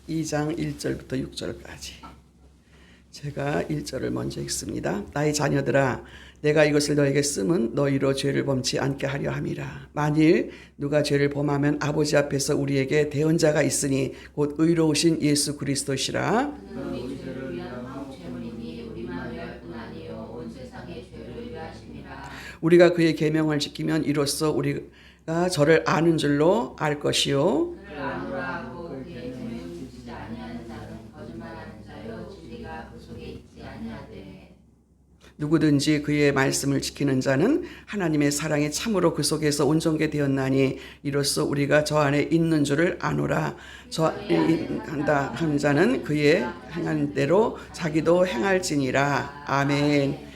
2장 1절부터 6절까지. 제가 1절을 먼저 읽습니다. 나의 자녀들아, 내가 이것을 너에게 쓰면 너희로 죄를 범치 않게 하려 함이라. 만일 누가 죄를 범하면 아버지 앞에서 우리에게 대언자가 있으니 곧 의로우신 예수 그리스도시라. 우리 죄를 위한 화목 제물이니 우리만 위할 뿐 아니요 온 세상의 죄를 위하심이라. 우리가 그의 계명을 지키면 이로써 우리가 저를 아는 줄로 알 것이요. 그를 아노라 하고 그의 계명을 지키지 아니하는 자는 거짓말하는 자요 진리가 그 속에 있지 아니하되. 누구든지 그의 말씀을 지키는 자는 하나님의 사랑이 참으로 그 속에서 온전케 되었나니 이로써 우리가 저 안에 있는 줄을 아노라. 저 안에 한다 하는 자는 그의 행한 대로 자기도 행할지니라. 아멘.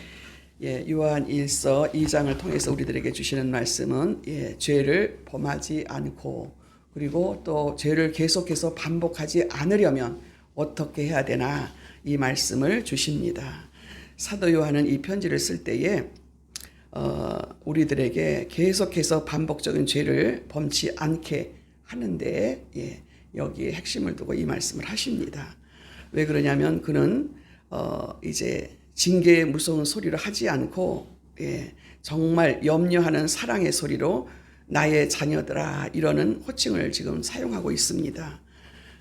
요한 1서 2장을 통해서 우리들에게 주시는 말씀은 죄를 범하지 않고 그리고 또 죄를 계속해서 반복하지 않으려면 어떻게 해야 되나 이 말씀을 주십니다. 사도 요한은 이 편지를 쓸 때에 우리들에게 계속해서 반복적인 죄를 범치 않게 하는데 여기에 핵심을 두고 이 말씀을 하십니다. 왜 그러냐면 그는 이제 징계의 무서운 소리를 하지 않고 정말 염려하는 사랑의 소리로 나의 자녀들아 이러는 호칭을 지금 사용하고 있습니다.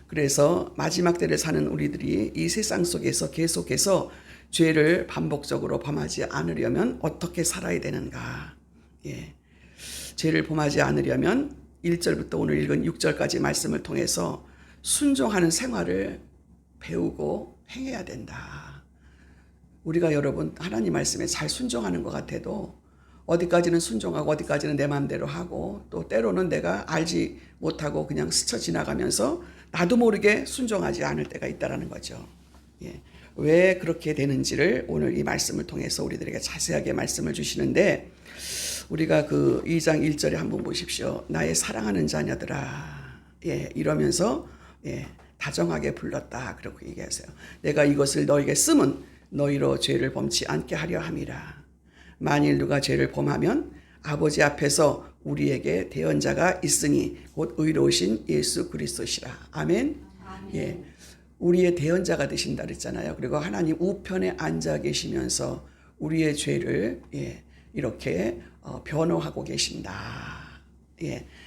그래서 마지막 때를 사는 우리들이 이 세상 속에서 계속해서 죄를 반복적으로 범하지 않으려면 어떻게 살아야 되는가. 죄를 범하지 않으려면 1절부터 오늘 읽은 6절까지 말씀을 통해서 순종하는 생활을 배우고 행해야 된다. 우리가 여러분 하나님 말씀에 잘 순종하는 것 같아도 어디까지는 순종하고 어디까지는 내 마음대로 하고 또 때로는 내가 알지 못하고 그냥 스쳐 지나가면서 나도 모르게 순종하지 않을 때가 있다라는 거죠. 왜 그렇게 되는지를 오늘 이 말씀을 통해서 우리들에게 자세하게 말씀을 주시는데 우리가 그 2장 1절에 한번 보십시오. 나의 사랑하는 자녀들아 이러면서 다정하게 불렀다 그렇게 얘기하세요. 내가 이것을 너에게 쓰면 너희로 죄를 범치 않게 하려 함이라. 만일 누가 죄를 범하면 아버지 앞에서 우리에게 대언자가 있으니 곧 의로우신 예수 그리스도시라. 아멘. 우리의 대언자가 되신다 그랬잖아요. 그리고 하나님 우편에 앉아 계시면서 우리의 죄를 이렇게 변호하고 계신다.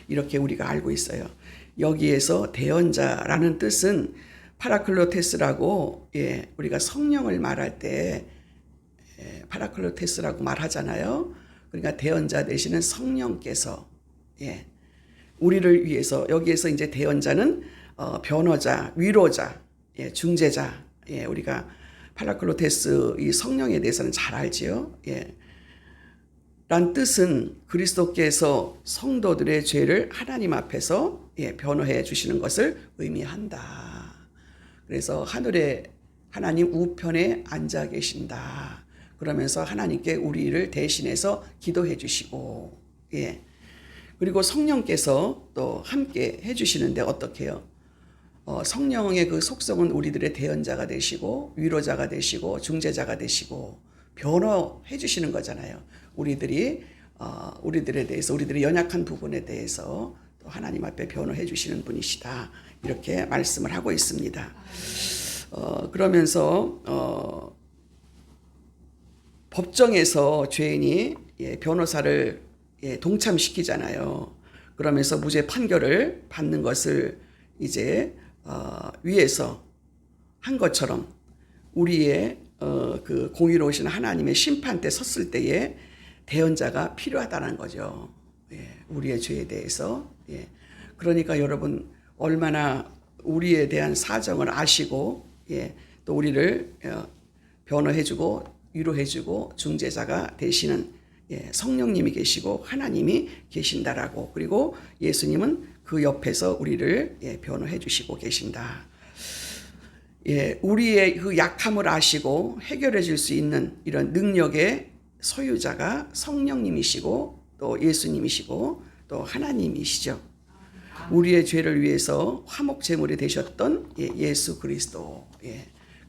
이렇게 우리가 알고 있어요. 여기에서 대언자라는 뜻은 파라클로테스라고 우리가 성령을 말할 때 파라클로테스라고 말하잖아요. 그러니까 대언자 되시는 성령께서 우리를 위해서 여기에서 이제 대언자는 변호자, 위로자, 중재자. 우리가 파라클로테스 이 성령에 대해서는 잘 알지요. 란 뜻은 그리스도께서 성도들의 죄를 하나님 앞에서 변호해 주시는 것을 의미한다. 그래서 하늘에 하나님 우편에 앉아 계신다. 그러면서 하나님께 우리를 대신해서 기도해 주시고 그리고 성령께서 또 함께 해 주시는데 어떻게 해요? 성령의 그 속성은 우리들의 대언자가 되시고 위로자가 되시고 중재자가 되시고 변호해 주시는 거잖아요. 우리들에 대해서 우리들의 연약한 부분에 대해서 또 하나님 앞에 변호해 주시는 분이시다. 이렇게 말씀을 하고 있습니다. 그러면서 법정에서 죄인이 변호사를 동참시키잖아요. 그러면서 무죄 판결을 받는 것을 이제 위에서 한 것처럼 우리의 그 공의로우신 하나님의 심판 때 섰을 때에 대언자가 필요하다는 거죠. 우리의 죄에 대해서. 그러니까 여러분 얼마나 우리에 대한 사정을 아시고 또 우리를 변호해주고 위로해주고 중재자가 되시는 성령님이 계시고 하나님이 계신다라고 그리고 예수님은 그 옆에서 우리를 변호해 주시고 계신다. 우리의 그 약함을 아시고 해결해 줄 수 있는 이런 능력의 소유자가 성령님이시고 또 예수님이시고 또 하나님이시죠. 우리의 죄를 위해서 화목 제물이 되셨던 예수 그리스도.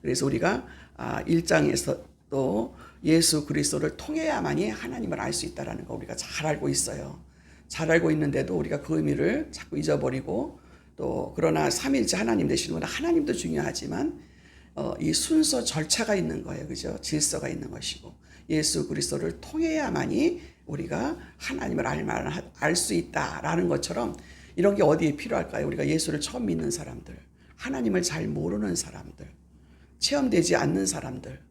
그래서 우리가 1장에서 또 예수 그리스도를 통해야만이 하나님을 알 수 있다는 거 우리가 잘 알고 있어요. 잘 알고 있는데도 우리가 그 의미를 자꾸 잊어버리고 또 그러나 삼위일체 하나님 되시는 분은 하나님도 중요하지만 이 순서 절차가 있는 거예요. 그죠? 질서가 있는 것이고 예수 그리스도를 통해야만이 우리가 하나님을 알 수 있다라는 것처럼 이런 게 어디에 필요할까요? 우리가 예수를 처음 믿는 사람들, 하나님을 잘 모르는 사람들, 체험되지 않는 사람들,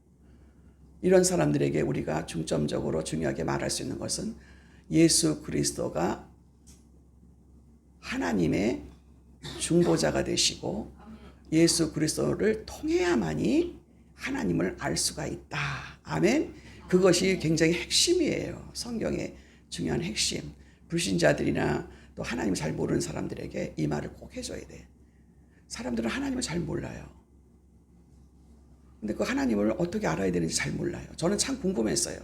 이런 사람들에게 우리가 중점적으로 중요하게 말할 수 있는 것은 예수 그리스도가 하나님의 중보자가 되시고 예수 그리스도를 통해야만이 하나님을 알 수가 있다. 아멘. 그것이 굉장히 핵심이에요. 성경의 중요한 핵심. 불신자들이나 또 하나님을 잘 모르는 사람들에게 이 말을 꼭 해줘야 돼. 사람들은 하나님을 잘 몰라요. 근데 그 하나님을 어떻게 알아야 되는지 잘 몰라요. 저는 참 궁금했어요.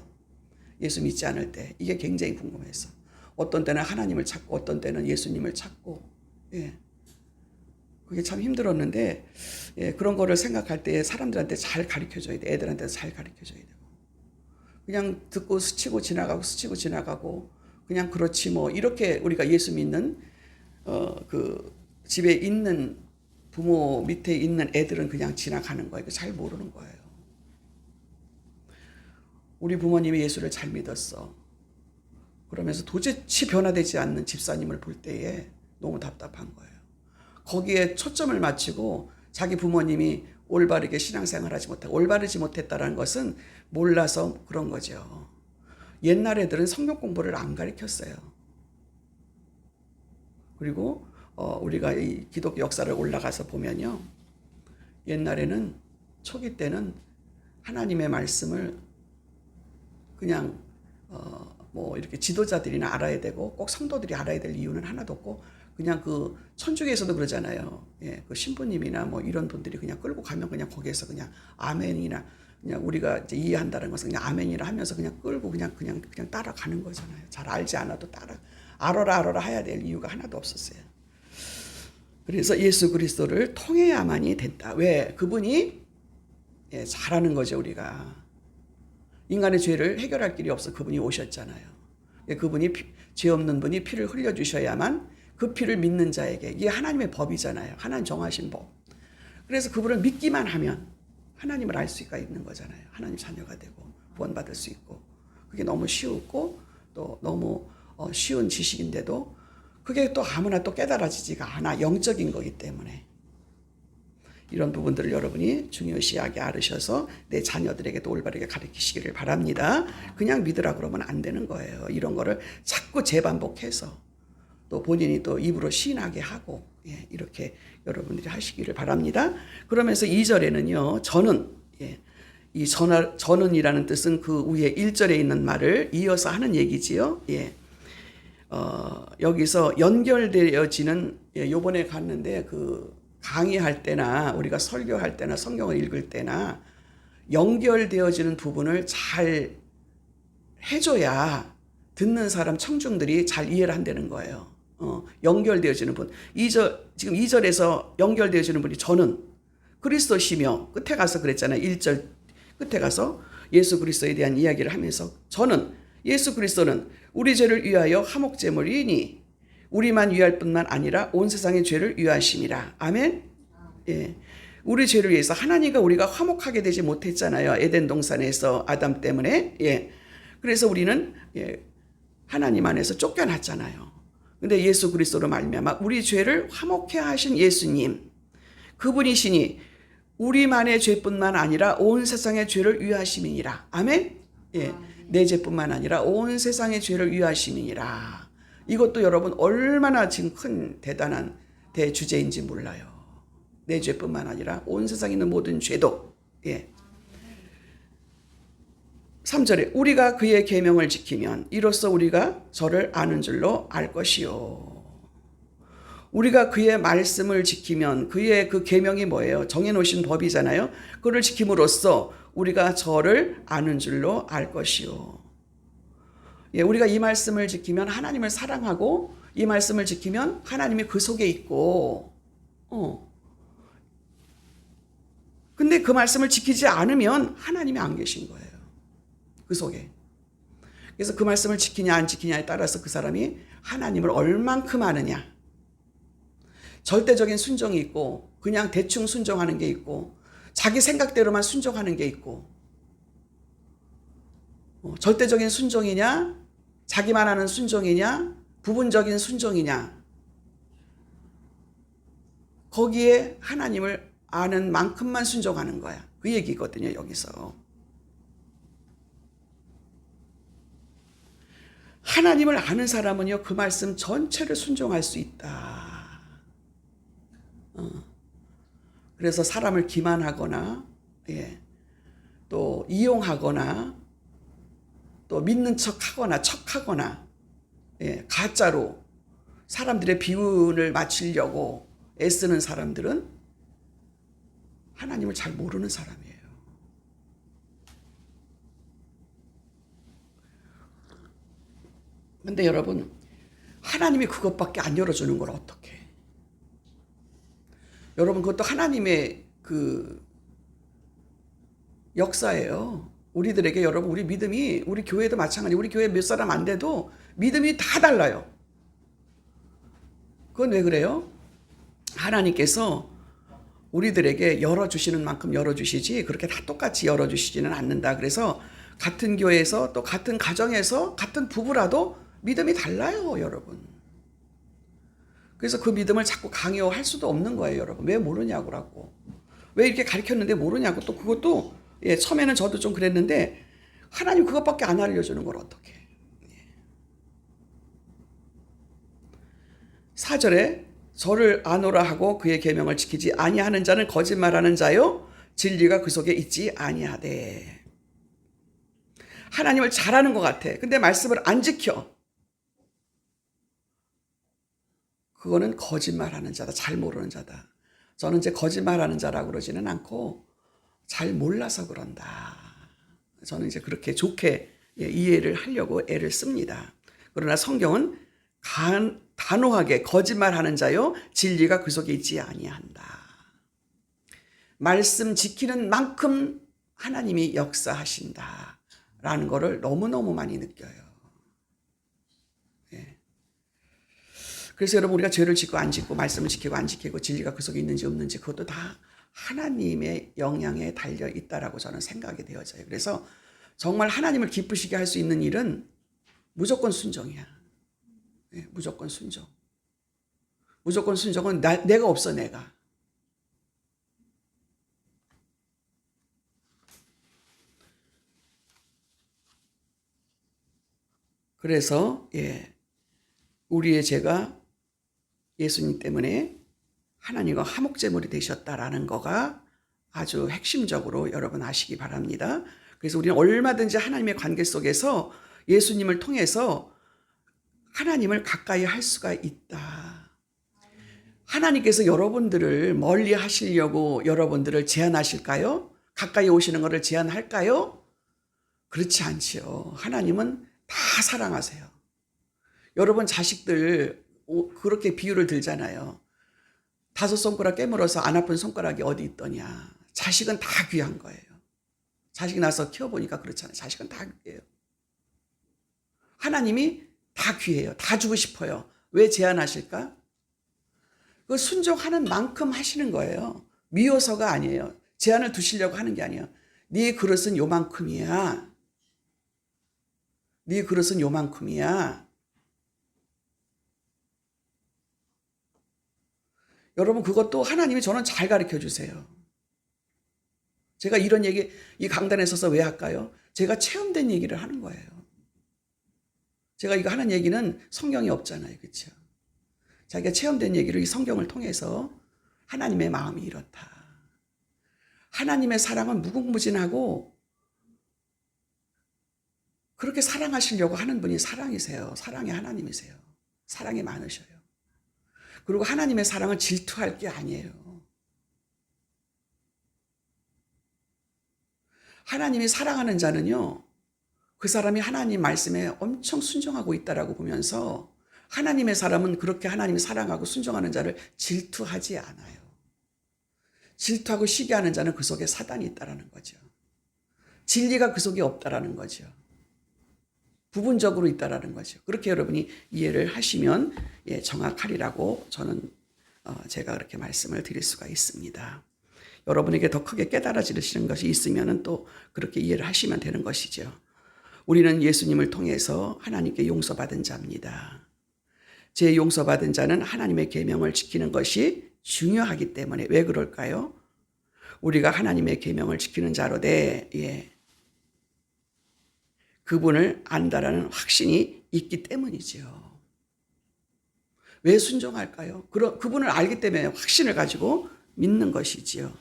예수 믿지 않을 때 이게 굉장히 궁금했어. 어떤 때는 하나님을 찾고 어떤 때는 예수님을 찾고, 예. 그게 참 힘들었는데, 예, 그런 거를 생각할 때 사람들한테 잘 가르쳐줘야 돼. 애들한테 잘 가르쳐줘야 되고. 그냥 듣고 스치고 지나가고 그냥 그렇지 뭐 이렇게 우리가 예수 믿는 그 집에 있는 부모 밑에 있는 애들은 그냥 지나가는 거예요. 잘 모르는 거예요. 우리 부모님이 예수를 잘 믿었어. 그러면서 도대체 변화되지 않는 집사님을 볼 때에 너무 답답한 거예요. 거기에 초점을 맞추고 자기 부모님이 올바르게 신앙생활을 하지 못하고 올바르지 못했다는 것은 몰라서 그런 거죠. 옛날 애들은 성경 공부를 안 가르쳤어요. 그리고 우리가 이 기독교 역사를 올라가서 보면요. 옛날에는 초기 때는 하나님의 말씀을 그냥 뭐 이렇게 지도자들이나 알아야 되고 꼭 성도들이 알아야 될 이유는 하나도 없고 그냥 그 천주교에서도 그러잖아요. 예, 그 신부님이나 뭐 이런 분들이 그냥 끌고 가면 그냥 거기에서 그냥 아멘이나 그냥 우리가 이제 이해한다는 것은 그냥 아멘이라 하면서 그냥 끌고 그냥 따라가는 거잖아요. 잘 알지 않아도 알아라 해야 될 이유가 하나도 없었어요. 그래서 예수 그리스도를 통해야만이 된다. 왜? 그분이 잘하는 거죠. 우리가 인간의 죄를 해결할 길이 없어 그분이 오셨잖아요. 그분이 죄 없는 분이 피를 흘려주셔야만 그 피를 믿는 자에게 이게 하나님의 법이잖아요. 하나님 정하신 법. 그래서 그분을 믿기만 하면 하나님을 알 수가 있는 거잖아요. 하나님 자녀가 되고 구원받을 수 있고 그게 너무 쉬웠고 또 너무 쉬운 지식인데도 그게 또 아무나 또 깨달아지지가 않아. 영적인 거기 때문에 이런 부분들을 여러분이 중요시하게 알으셔서 내 자녀들에게도 올바르게 가르치시기를 바랍니다. 그냥 믿으라 그러면 안 되는 거예요. 이런 거를 자꾸 재반복해서 또 본인이 또 입으로 시인하게 하고 이렇게 여러분들이 하시기를 바랍니다. 그러면서 2절에는요. 저는 이 저는이라는 뜻은 그 위에 1절에 있는 말을 이어서 하는 얘기지요. 여기서 연결되어지는 요번에 갔는데 그 강의할 때나 우리가 설교할 때나 성경을 읽을 때나 연결되어지는 부분을 잘 해줘야 듣는 사람 청중들이 잘 이해를 한다는 거예요. 연결되어지는 분. 지금 2절에서 연결되어지는 분이 저는 그리스도시며 끝에 가서 그랬잖아요. 1절 끝에 가서 예수 그리스도에 대한 이야기를 하면서 저는 예수 그리스도는 우리 죄를 위하여 화목제물이니 우리만 위할 뿐만 아니라 온 세상의 죄를 위하심이라. 아멘. 예. 우리 죄를 위해서 하나님과 우리가 화목하게 되지 못했잖아요. 에덴 동산에서 아담 때문에. 예. 그래서 우리는 하나님 안에서 쫓겨났잖아요. 근데 예수 그리스도로 말미암아 우리 죄를 화목케 하신 예수님 그분이시니 우리만의 죄뿐만 아니라 온 세상의 죄를 위하심이니라. 아멘. 예. 내 죄뿐만 아니라 온 세상의 죄를 위하심이니라. 이것도 여러분 얼마나 지금 큰 대단한 대주제인지 몰라요. 내 죄뿐만 아니라 온 세상에 있는 모든 죄도. 3절에 우리가 그의 계명을 지키면 이로써 우리가 저를 아는 줄로 알 것이요. 우리가 그의 말씀을 지키면 그의 그 계명이 뭐예요? 정해놓으신 법이잖아요. 그를 지킴으로써 우리가 저를 아는 줄로 알 것이요. 우리가 이 말씀을 지키면 하나님을 사랑하고 이 말씀을 지키면 하나님이 그 속에 있고 근데 그 말씀을 지키지 않으면 하나님이 안 계신 거예요. 그 속에. 그래서 그 말씀을 지키냐 안 지키냐에 따라서 그 사람이 하나님을 얼만큼 아느냐. 절대적인 순종이 있고 그냥 대충 순종하는 게 있고 자기 생각대로만 순종하는 게 있고 절대적인 순종이냐 자기만 하는 순종이냐 부분적인 순종이냐 거기에 하나님을 아는 만큼만 순종하는 거야. 그 얘기거든요. 여기서 하나님을 아는 사람은요 그 말씀 전체를 순종할 수 있다. 그래서 사람을 기만하거나 또 이용하거나 또 믿는 척하거나 가짜로 사람들의 비운을 맞추려고 애쓰는 사람들은 하나님을 잘 모르는 사람이에요. 근데 여러분 하나님이 그것밖에 안 열어주는 걸 어떻게 해? 여러분 그것도 하나님의 그 역사예요. 우리들에게 여러분 우리 믿음이 우리 교회도 마찬가지 우리 교회 몇 사람 안 돼도 믿음이 다 달라요. 그건 왜 그래요? 하나님께서 우리들에게 열어주시는 만큼 열어주시지 그렇게 다 똑같이 열어주시지는 않는다. 그래서 같은 교회에서 또 같은 가정에서 같은 부부라도 믿음이 달라요, 여러분. 그래서 그 믿음을 자꾸 강요할 수도 없는 거예요, 여러분. 왜 모르냐고. 왜 이렇게 가르쳤는데 모르냐고. 또 그것도 처음에는 저도 좀 그랬는데 하나님 그것밖에 안 알려주는 걸 어떡해. 4절에 저를 아노라 하고 그의 계명을 지키지 아니하는 자는 거짓말하는 자요 진리가 그 속에 있지 아니하되. 하나님을 잘하는 것 같아. 근데 말씀을 안 지켜. 그거는 거짓말하는 자다. 잘 모르는 자다. 저는 이제 거짓말하는 자라고 그러지는 않고 잘 몰라서 그런다. 저는 이제 그렇게 좋게 이해를 하려고 애를 씁니다. 그러나 성경은 단호하게 거짓말하는 자요 진리가 그 속에 있지 아니한다. 말씀 지키는 만큼 하나님이 역사하신다라는 것을 너무너무 많이 느껴요. 그래서 여러분 우리가 죄를 짓고 안 짓고 말씀을 지키고 안 지키고 진리가 그 속에 있는지 없는지 그것도 다 하나님의 영향에 달려 있다라고 저는 생각이 되어져요. 그래서 정말 하나님을 기쁘시게 할 수 있는 일은 무조건 순종이야. 무조건 순종. 무조건 순종은 내가 없어, 내가. 그래서 우리의 죄가 예수님 때문에 하나님과 화목제물이 되셨다라는 거가 아주 핵심적으로 여러분 아시기 바랍니다. 그래서 우리는 얼마든지 하나님의 관계 속에서 예수님을 통해서 하나님을 가까이 할 수가 있다. 하나님께서 여러분들을 멀리 하시려고 여러분들을 제한하실까요? 가까이 오시는 것을 제한할까요? 그렇지 않지요. 하나님은 다 사랑하세요. 여러분 자식들 그렇게 비유를 들잖아요. 5손가락 깨물어서 안 아픈 손가락이 어디 있더냐. 자식은 다 귀한 거예요. 자식 낳아서 키워보니까 그렇잖아요. 자식은 다 귀해요. 하나님이 다 귀해요. 다 주고 싶어요. 왜 제한하실까? 그 순종하는 만큼 하시는 거예요. 미워서가 아니에요. 제한을 두시려고 하는 게 아니에요. 네 그릇은 요만큼이야. 네 그릇은 요만큼이야. 여러분 그것도 하나님이 저는 잘 가르쳐 주세요. 제가 이런 얘기 이 강단에 서서 왜 할까요? 제가 체험된 얘기를 하는 거예요. 제가 이거 하는 얘기는 성경이 없잖아요. 그렇죠? 자기가 체험된 얘기를 이 성경을 통해서 하나님의 마음이 이렇다. 하나님의 사랑은 무궁무진하고 그렇게 사랑하시려고 하는 분이 사랑이세요. 사랑의 하나님이세요. 사랑이 많으셔요. 그리고 하나님의 사랑을 질투할 게 아니에요. 하나님이 사랑하는 자는요. 그 사람이 하나님 말씀에 엄청 순종하고 있다라고 보면서 하나님의 사람은 그렇게 하나님이 사랑하고 순종하는 자를 질투하지 않아요. 질투하고 시기하는 자는 그 속에 사단이 있다라는 거죠. 진리가 그 속에 없다라는 거죠. 부분적으로 있다라는 거죠. 그렇게 여러분이 이해를 하시면 정확하리라고 저는 제가 그렇게 말씀을 드릴 수가 있습니다. 여러분에게 더 크게 깨달아지시는 것이 있으면 또 그렇게 이해를 하시면 되는 것이죠. 우리는 예수님을 통해서 하나님께 용서받은 자입니다. 제 용서받은 자는 하나님의 계명을 지키는 것이 중요하기 때문에. 왜 그럴까요? 우리가 하나님의 계명을 지키는 자로되 그분을 안다라는 확신이 있기 때문이죠. 왜 순종할까요? 그분을 알기 때문에 확신을 가지고 믿는 것이지요.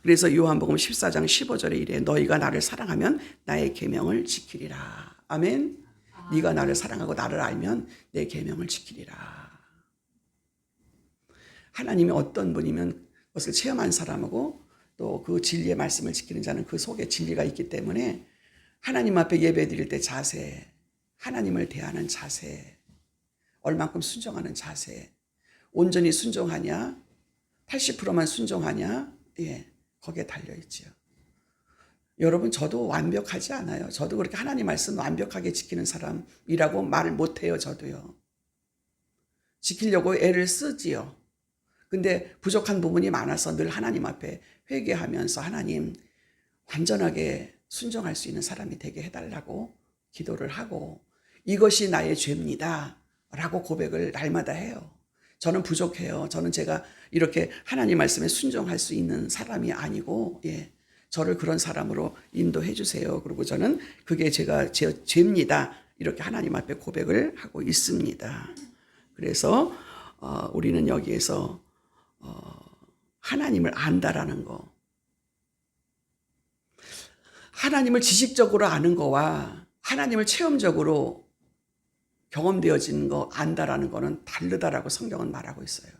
그래서 요한복음 14장 15절에 이래 너희가 나를 사랑하면 나의 계명을 지키리라. 아멘. 네가 나를 사랑하고 나를 알면 내 계명을 지키리라. 하나님이 어떤 분이면 그것을 체험한 사람하고 또 그 진리의 말씀을 지키는 자는 그 속에 진리가 있기 때문에 하나님 앞에 예배 드릴 때 자세, 하나님을 대하는 자세, 얼만큼 순종하는 자세, 온전히 순종하냐, 80%만 순종하냐, 거기에 달려있지요. 여러분, 저도 완벽하지 않아요. 저도 그렇게 하나님 말씀 완벽하게 지키는 사람이라고 말을 못해요. 저도요. 지키려고 애를 쓰지요. 근데 부족한 부분이 많아서 늘 하나님 앞에 회개하면서 하나님 완전하게 순종할 수 있는 사람이 되게 해달라고 기도를 하고 이것이 나의 죄입니다 라고 고백을 날마다 해요. 저는 부족해요. 저는 제가 이렇게 하나님 말씀에 순종할 수 있는 사람이 아니고 저를 그런 사람으로 인도해 주세요. 그리고 저는 그게 제가 제 죄입니다. 이렇게 하나님 앞에 고백을 하고 있습니다. 그래서 우리는 여기에서 하나님을 안다라는 거, 하나님을 지식적으로 아는 거와 하나님을 체험적으로 경험되어진 거 안다라는 거는 다르다라고 성경은 말하고 있어요.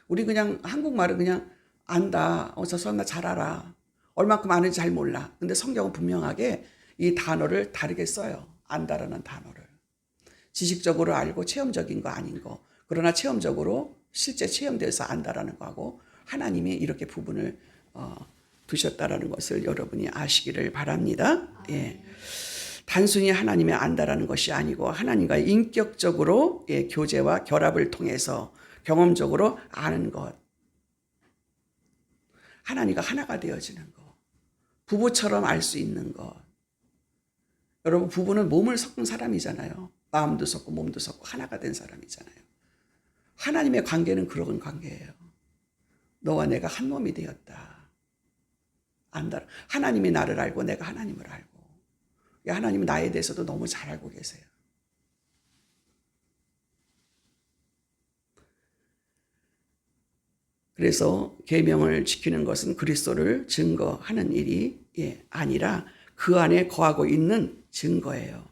우리 그냥 한국말은 그냥 안다. 저 사람 나 잘 알아. 얼마큼 아는지 잘 몰라. 근데 성경은 분명하게 이 단어를 다르게 써요. 안다라는 단어를. 지식적으로 알고 체험적인 거 아닌 거. 그러나 체험적으로 실제 체험돼서 안다라는 거하고 하나님이 이렇게 부분을 두셨다라는 것을 여러분이 아시기를 바랍니다. 단순히 하나님의 안다라는 것이 아니고 하나님과 인격적으로 교제와 결합을 통해서 경험적으로 아는 것. 하나님과 하나가 되어지는 것. 부부처럼 알 수 있는 것. 여러분, 부부는 몸을 섞은 사람이잖아요. 마음도 섞고 몸도 섞고 하나가 된 사람이잖아요. 하나님의 관계는 그런 관계예요. 너와 내가 한 몸이 되었다. 안다. 하나님이 나를 알고 내가 하나님을 알고. 하나님은 나에 대해서도 너무 잘 알고 계세요. 그래서 계명을 지키는 것은 그리스도를 증거하는 일이 아니라 그 안에 거하고 있는 증거예요.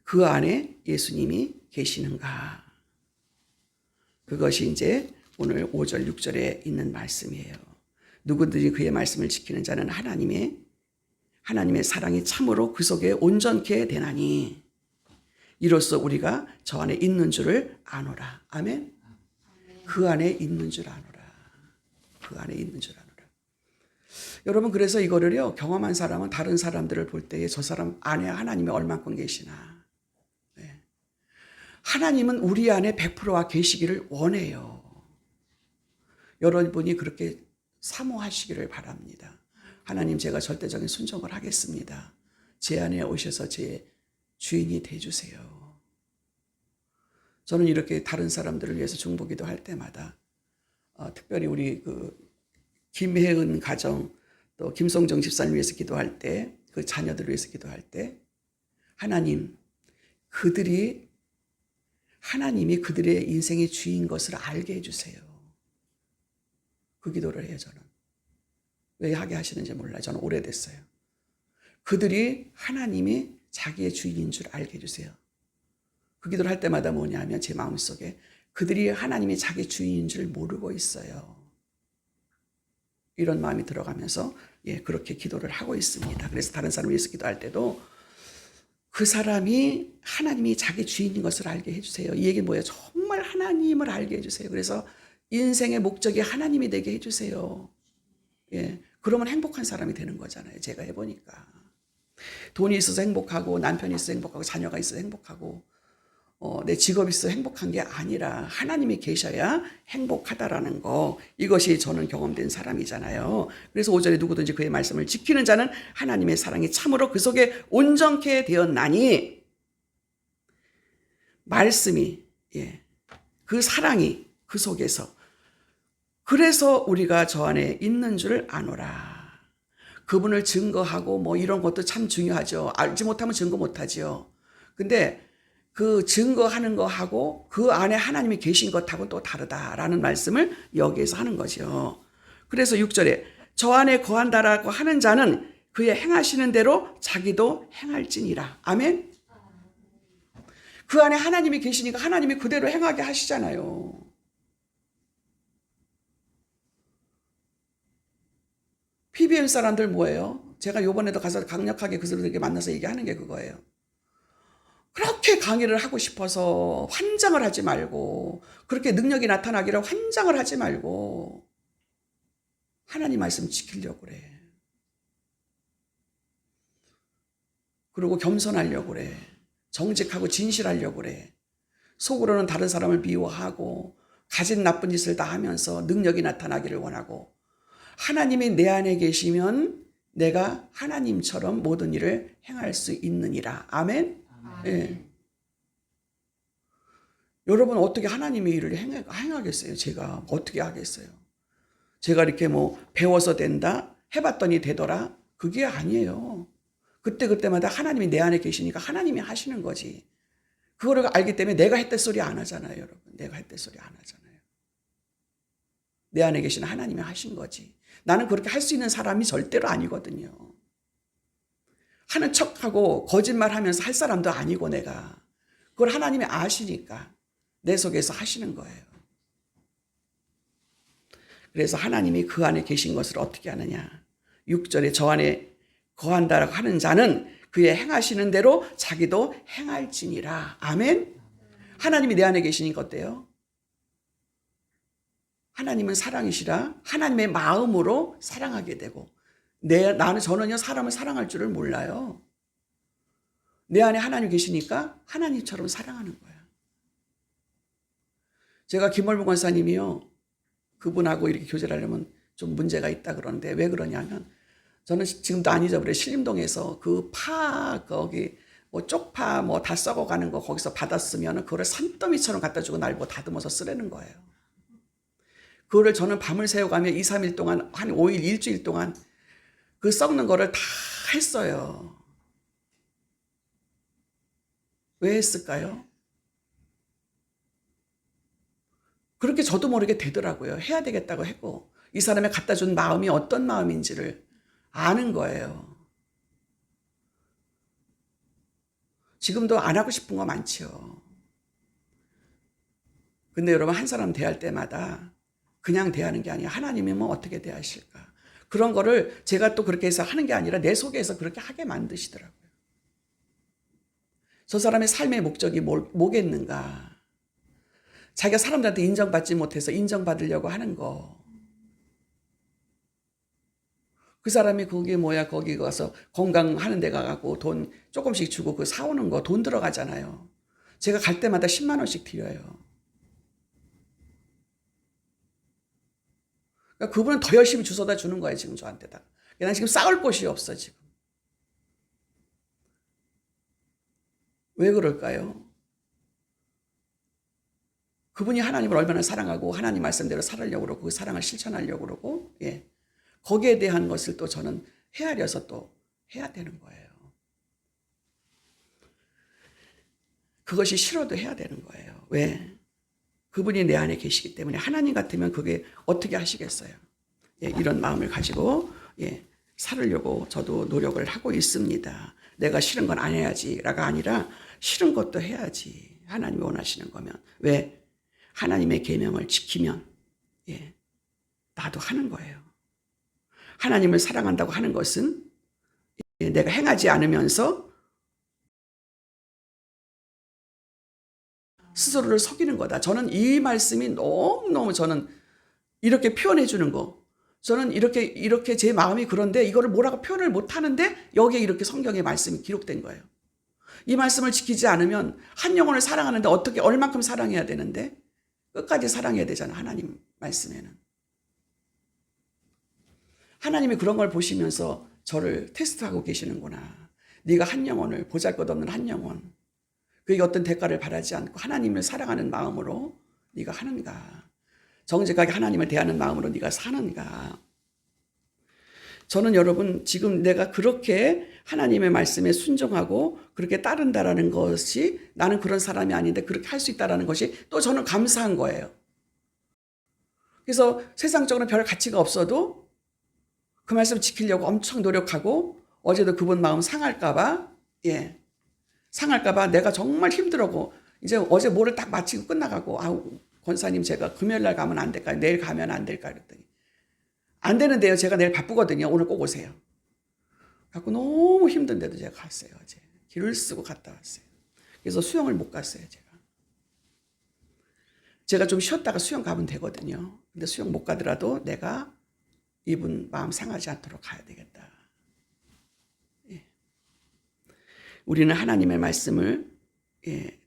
그 안에 예수님이 계시는가? 그것이 이제 오늘 5절 6절에 있는 말씀이에요. 누구든지 그의 말씀을 지키는 자는 하나님의 사랑이 참으로 그 속에 온전케 되나니 이로써 우리가 저 안에 있는 줄을 아노라. 아멘. 그 안에 있는 줄 아노라. 그 안에 있는 줄 아노라. 여러분, 그래서 이거를요, 경험한 사람은 다른 사람들을 볼 때에 저 사람 안에 하나님이 얼만큼 계시나. 하나님은 우리 안에 100%와 계시기를 원해요. 여러분이 그렇게 사모하시기를 바랍니다. 하나님, 제가 절대적인 순종을 하겠습니다. 제 안에 오셔서 제 주인이 되어주세요. 저는 이렇게 다른 사람들을 위해서 중보기도 할 때마다 특별히 우리 김혜은 가정 또 김성정 집사님 위해서 기도할 때, 그 자녀들 위해서 기도할 때 하나님, 하나님이 그들의 인생의 주인 것을 알게 해주세요. 그 기도를 해요. 저는 왜 하게 하시는지 몰라요. 저는 오래됐어요. 그들이 하나님이 자기의 주인인 줄 알게 해주세요. 그 기도를 할 때마다 뭐냐면 제 마음속에 그들이 하나님이 자기 주인인 줄 모르고 있어요. 이런 마음이 들어가면서 그렇게 기도를 하고 있습니다. 그래서 다른 사람을 위해서 기도할 때도 그 사람이 하나님이 자기 주인인 것을 알게 해주세요. 이 얘기는 뭐예요? 정말 하나님을 알게 해주세요. 그래서 인생의 목적이 하나님이 되게 해주세요. 그러면 행복한 사람이 되는 거잖아요. 제가 해보니까. 돈이 있어서 행복하고 남편이 있어서 행복하고 자녀가 있어서 행복하고 내 직업이 있어 행복한 게 아니라 하나님이 계셔야 행복하다라는 거, 이것이 저는 경험된 사람이잖아요. 그래서 5절에 누구든지 그의 말씀을 지키는 자는 하나님의 사랑이 참으로 그 속에 온전케 되었나니, 말씀이, 그 사랑이 그 속에서, 그래서 우리가 저 안에 있는 줄 아노라. 그분을 증거하고 뭐 이런 것도 참 중요하죠. 알지 못하면 증거 못하죠. 근데 그 증거하는 거하고 그 안에 하나님이 계신 것하고 또 다르다라는 말씀을 여기에서 하는 거죠. 그래서 6절에 저 안에 거한다라고 하는 자는 그의 행하시는 대로 자기도 행할지니라. 아멘. 그 안에 하나님이 계시니까 하나님이 그대로 행하게 하시잖아요. PBM 사람들 뭐예요? 제가 요번에도 가서 강력하게 그들에게 만나서 얘기하는 게 그거예요. 그렇게 강의를 하고 싶어서 환장을 하지 말고, 그렇게 능력이 나타나기를 환장을 하지 말고 하나님 말씀 지키려고 그래. 그리고 겸손하려고 그래. 정직하고 진실하려고 그래. 속으로는 다른 사람을 미워하고 가진 나쁜 짓을 다 하면서 능력이 나타나기를 원하고, 하나님이 내 안에 계시면 내가 하나님처럼 모든 일을 행할 수 있느니라. 아멘. 예. 여러분 어떻게 하나님의 일을 행하겠어요? 제가 어떻게 하겠어요? 제가 이렇게 뭐 배워서 된다, 해봤더니 되더라, 그게 아니에요. 그때마다 하나님이 내 안에 계시니까 하나님이 하시는 거지. 그거를 알기 때문에 내가 했대 소리 안 하잖아요, 여러분. 내가 했대 소리 안 하잖아요. 내 안에 계신 하나님이 하신 거지. 나는 그렇게 할 수 있는 사람이 절대로 아니거든요. 하는 척하고 거짓말하면서 할 사람도 아니고, 내가 그걸 하나님이 아시니까 내 속에서 하시는 거예요. 그래서 하나님이 그 안에 계신 것을 어떻게 하느냐. 6절에 저 안에 거한다라고 하는 자는 그의 행하시는 대로 자기도 행할지니라. 아멘. 하나님이 내 안에 계시니까 어때요? 하나님은 사랑이시라 하나님의 마음으로 사랑하게 되고, 저는요 사람을 사랑할 줄을 몰라요. 내 안에 하나님 계시니까 하나님처럼 사랑하는 거야. 제가 김월봉 권사님이요, 그분하고 이렇게 교제를 하려면 좀 문제가 있다 그러는데, 왜 그러냐면 저는 지금도 안 잊어버려요. 신림동에서 그 거기 뭐 쪽파 뭐 다 썩어가는 거 거기서 받았으면 그거를 산더미처럼 갖다 주고 날 뭐 다듬어서 쓰라는 거예요. 그거를 저는 밤을 새워가며 2, 3일 동안, 한 5일, 일주일 동안 그 썩는 거를 다 했어요. 왜 했을까요? 그렇게 저도 모르게 되더라고요. 해야 되겠다고 했고, 이 사람이 갖다 준 마음이 어떤 마음인지를 아는 거예요. 지금도 안 하고 싶은 거 많죠. 근데 여러분, 한 사람 대할 때마다 그냥 대하는 게 아니라 하나님이면 어떻게 대하실까? 그런 거를 제가 또 그렇게 해서 하는 게 아니라 내 속에서 그렇게 하게 만드시더라고요. 저 사람의 삶의 목적이 뭐겠는가? 자기가 사람들한테 인정받지 못해서 인정받으려고 하는 거. 그 사람이 그게 뭐야, 거기 가서 건강하는 데 가갖고 돈 조금씩 주고 그 사오는 거 돈 들어가잖아요. 제가 갈 때마다 10만 원씩 드려요. 그러니까 그분은 더 열심히 주워다 주는 거예요, 지금 저한테다. 난 지금 쌓을 곳이 없어, 지금. 왜 그럴까요? 그분이 하나님을 얼마나 사랑하고 하나님 말씀대로 살으려고 그러고 그 사랑을 실천하려고 그러고, 거기에 대한 것을 또 저는 헤아려서 또 해야 되는 거예요. 그것이 싫어도 해야 되는 거예요. 왜? 그분이 내 안에 계시기 때문에. 하나님 같으면 그게 어떻게 하시겠어요? 이런 마음을 가지고 살으려고 저도 노력을 하고 있습니다. 내가 싫은 건 안 해야지라가 아니라 싫은 것도 해야지. 하나님이 원하시는 거면. 왜? 하나님의 계명을 지키면 나도 하는 거예요. 하나님을 사랑한다고 하는 것은 내가 행하지 않으면서 스스로를 속이는 거다. 저는 이 말씀이 너무너무 저는 이렇게 표현해 주는 거. 저는 이렇게 제 마음이 그런데 이거를 뭐라고 표현을 못 하는데 여기에 이렇게 성경의 말씀이 기록된 거예요. 이 말씀을 지키지 않으면 한 영혼을 사랑하는데 어떻게 얼만큼 사랑해야 되는데 끝까지 사랑해야 되잖아. 하나님 말씀에는. 하나님이 그런 걸 보시면서 저를 테스트하고 계시는구나. 네가 한 영혼을 보잘것없는 한 영혼 그게 어떤 대가를 바라지 않고 하나님을 사랑하는 마음으로 네가 하는가. 정직하게 하나님을 대하는 마음으로 네가 사는가. 저는 여러분 지금 내가 그렇게 하나님의 말씀에 순종하고 그렇게 따른다라는 것이 나는 그런 사람이 아닌데 그렇게 할 수 있다라는 것이 또 저는 감사한 거예요. 그래서 세상적으로 별 가치가 없어도 그 말씀 지키려고 엄청 노력하고 어제도 그분 마음 상할까봐 상할까봐 내가 정말 힘들었고 이제 어제 뭐를 딱 마치고 끝나가고 아우 권사님 제가 금요일날 가면 안 될까요? 내일 가면 안 될까요? 그랬더니 안 되는데요. 제가 내일 바쁘거든요. 오늘 꼭 오세요. 갖고 너무 힘든데도 제가 갔어요. 어제 길을 쓰고 갔다 왔어요. 그래서 수영을 못 갔어요. 제가 좀 쉬었다가 수영 가면 되거든요. 근데 수영 못 가더라도 내가 이분 마음 상하지 않도록 가야 되겠다. 우리는 하나님의 말씀을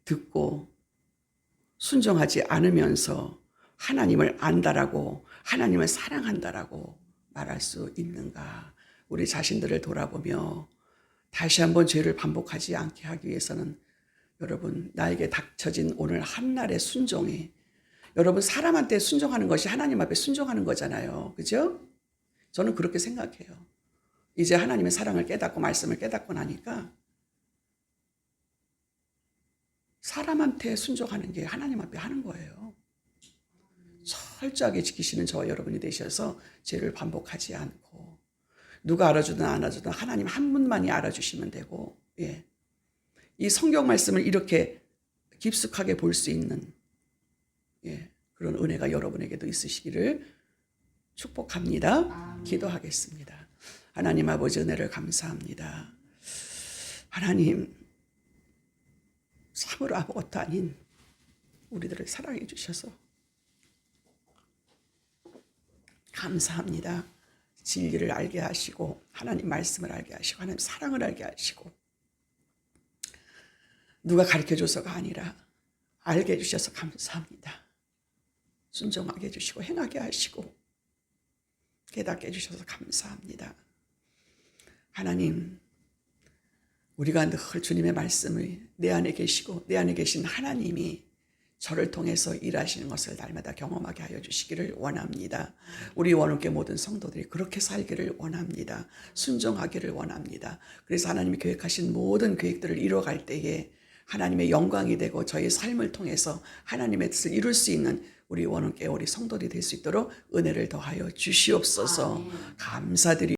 듣고 순종하지 않으면서 하나님을 안다라고 하나님을 사랑한다라고 말할 수 있는가. 우리 자신들을 돌아보며 다시 한번 죄를 반복하지 않게 하기 위해서는 여러분 나에게 닥쳐진 오늘 한날의 순종이 여러분 사람한테 순종하는 것이 하나님 앞에 순종하는 거잖아요. 그죠? 저는 그렇게 생각해요. 이제 하나님의 사랑을 깨닫고 말씀을 깨닫고 나니까 사람한테 순종하는 게 하나님 앞에 하는 거예요. 철저하게 지키시는 저와 여러분이 되셔서 죄를 반복하지 않고 누가 알아주든 안 알아주든 하나님 한 분만이 알아주시면 되고 이 성경 말씀을 이렇게 깊숙하게 볼 수 있는 그런 은혜가 여러분에게도 있으시기를 축복합니다. 기도하겠습니다. 하나님 아버지 은혜를 감사합니다. 하나님 참으로 아무것도 아닌 우리들을 사랑해 주셔서 감사합니다. 진리를 알게 하시고 하나님 말씀을 알게 하시고 하나님 사랑을 알게 하시고 누가 가르쳐줘서가 아니라 알게 해주셔서 감사합니다. 순종하게 해주시고 행하게 하시고 깨닫게 해주셔서 감사합니다. 하나님 우리가 늘 주님의 말씀을 내 안에 계시고 내 안에 계신 하나님이 저를 통해서 일하시는 것을 날마다 경험하게 하여 주시기를 원합니다. 우리 원음교 모든 성도들이 그렇게 살기를 원합니다. 순종하기를 원합니다. 그래서 하나님이 계획하신 모든 계획들을 이루어갈 때에 하나님의 영광이 되고 저의 삶을 통해서 하나님의 뜻을 이룰 수 있는 우리 원음교 우리 성도들이 될 수 있도록 은혜를 더하여 주시옵소서. 감사드립니다.